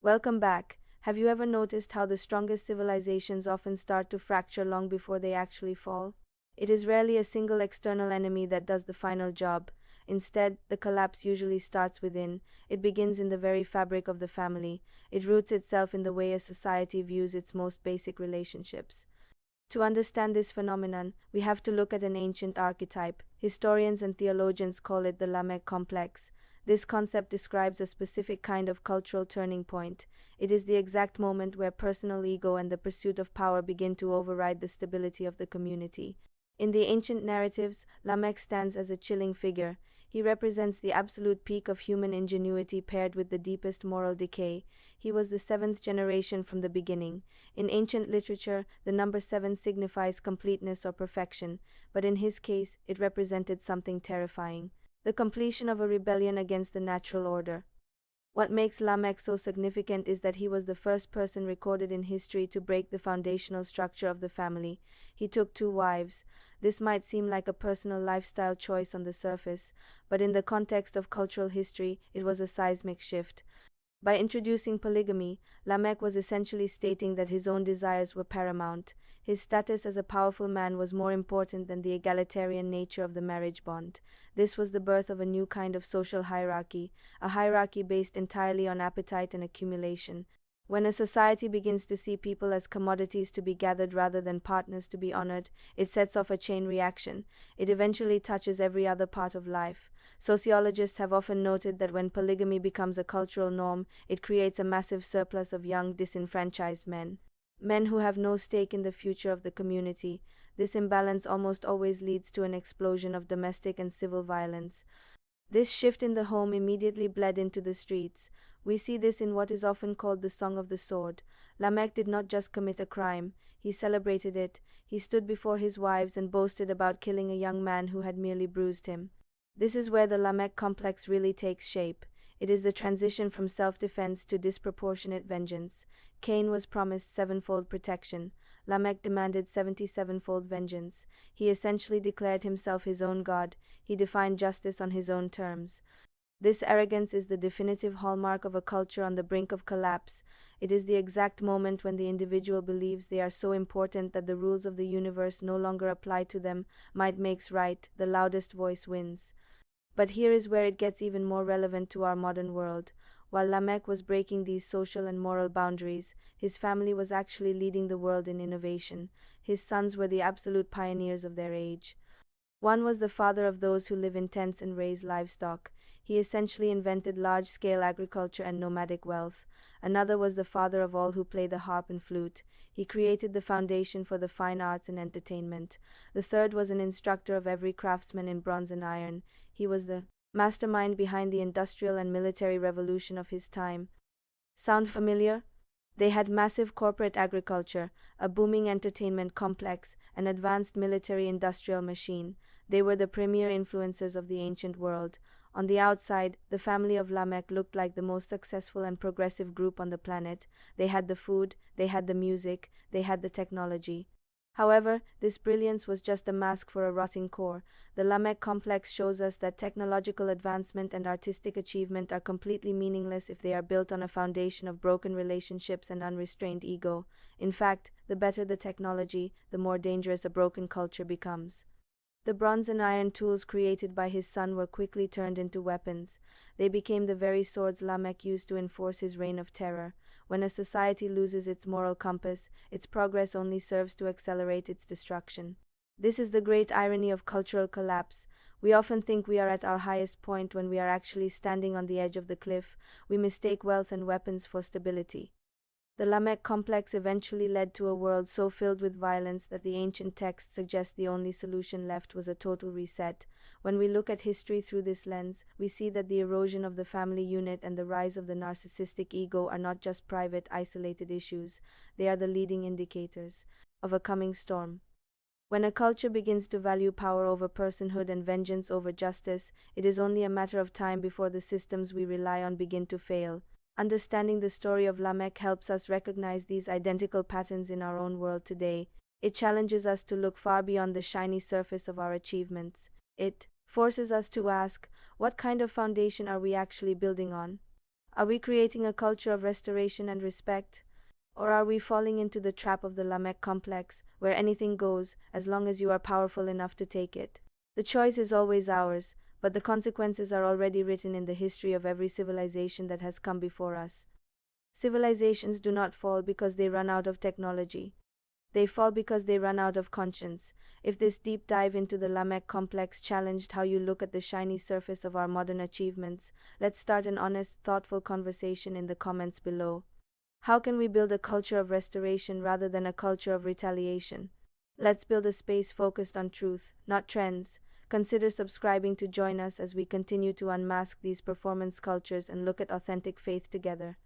Welcome back. Have you ever noticed how the strongest civilizations often start to fracture long before they actually fall? It is rarely a single external enemy that does the final job. Instead, the collapse usually starts within. It begins in the very fabric of the family. It roots itself in the way a society views its most basic relationships. To understand this phenomenon, we have to look at an ancient archetype. Historians and theologians call it the Lamech Complex. This concept describes a specific kind of cultural turning point. It is the exact moment where personal ego and the pursuit of power begin to override the stability of the community. In the ancient narratives, Lamech stands as a chilling figure. He represents the absolute peak of human ingenuity paired with the deepest moral decay. He was the seventh generation from the beginning. In ancient literature, the number seven signifies completeness or perfection, but in his case, it represented something terrifying: the completion of a rebellion against the natural order. What makes Lamech so significant is that he was the first person recorded in history to break the foundational structure of the family. He took two wives. This might seem like a personal lifestyle choice on the surface, but in the context of cultural history, it was a seismic shift. By introducing polygamy, Lamech was essentially stating that his own desires were paramount. His status as a powerful man was more important than the egalitarian nature of the marriage bond. This was the birth of a new kind of social hierarchy, a hierarchy based entirely on appetite and accumulation. When a society begins to see people as commodities to be gathered rather than partners to be honored, it sets off a chain reaction. It eventually touches every other part of life. Sociologists have often noted that when polygamy becomes a cultural norm, it creates a massive surplus of young, disenfranchised men. Men who have no stake in the future of the community. This imbalance almost always leads to an explosion of domestic and civil violence. This shift in the home immediately bled into the streets. We see this in what is often called the Song of the Sword. Lamech did not just commit a crime, he celebrated it. He stood before his wives and boasted about killing a young man who had merely bruised him. This is where the Lamech complex really takes shape. It is the transition from self-defense to disproportionate vengeance. Cain was promised sevenfold protection. Lamech demanded 77-fold vengeance. He essentially declared himself his own god. He defined justice on his own terms. This arrogance is the definitive hallmark of a culture on the brink of collapse. It is the exact moment when the individual believes they are so important that the rules of the universe no longer apply to them. Might makes right, the loudest voice wins. But here is where it gets even more relevant to our modern world. While Lamech was breaking these social and moral boundaries, his family was actually leading the world in innovation. His sons were the absolute pioneers of their age. One was the father of those who live in tents and raise livestock. He essentially invented large-scale agriculture and nomadic wealth. Another was the father of all who play the harp and flute. He created the foundation for the fine arts and entertainment. The third was an instructor of every craftsman in bronze and iron. He was the mastermind behind the industrial and military revolution of his time. Sound familiar? They had massive corporate agriculture, a booming entertainment complex, an advanced military-industrial machine. They were the premier influencers of the ancient world. On the outside, the family of Lamech looked like the most successful and progressive group on the planet. They had the food, they had the music, they had the technology. However, this brilliance was just a mask for a rotting core. The Lamech complex shows us that technological advancement and artistic achievement are completely meaningless if they are built on a foundation of broken relationships and unrestrained ego. In fact, the better the technology, the more dangerous a broken culture becomes. The bronze and iron tools created by his son were quickly turned into weapons. They became the very swords Lamech used to enforce his reign of terror. When a society loses its moral compass, its progress only serves to accelerate its destruction. This is the great irony of cultural collapse. We often think we are at our highest point when we are actually standing on the edge of the cliff. We mistake wealth and weapons for stability. The Lamech complex eventually led to a world so filled with violence that the ancient texts suggest the only solution left was a total reset. When we look at history through this lens, we see that the erosion of the family unit and the rise of the narcissistic ego are not just private, isolated issues. They are the leading indicators of a coming storm. When a culture begins to value power over personhood and vengeance over justice, it is only a matter of time before the systems we rely on begin to fail. Understanding the story of Lamech helps us recognize these identical patterns in our own world today. It challenges us to look far beyond the shiny surface of our achievements. It forces us to ask, what kind of foundation are we actually building on? Are we creating a culture of restoration and respect? Or are we falling into the trap of the Lamech Complex, where anything goes as long as you are powerful enough to take it? The choice is always ours, but the consequences are already written in the history of every civilization that has come before us. Civilizations do not fall because they run out of technology. They fall because they run out of conscience. If this deep dive into the Lamech Complex challenged how you look at the shiny surface of our modern achievements, let's start an honest, thoughtful conversation in the comments below. How can we build a culture of restoration rather than a culture of retaliation? Let's build a space focused on truth, not trends. Consider subscribing to join us as we continue to unmask these performance cultures and look at authentic faith together.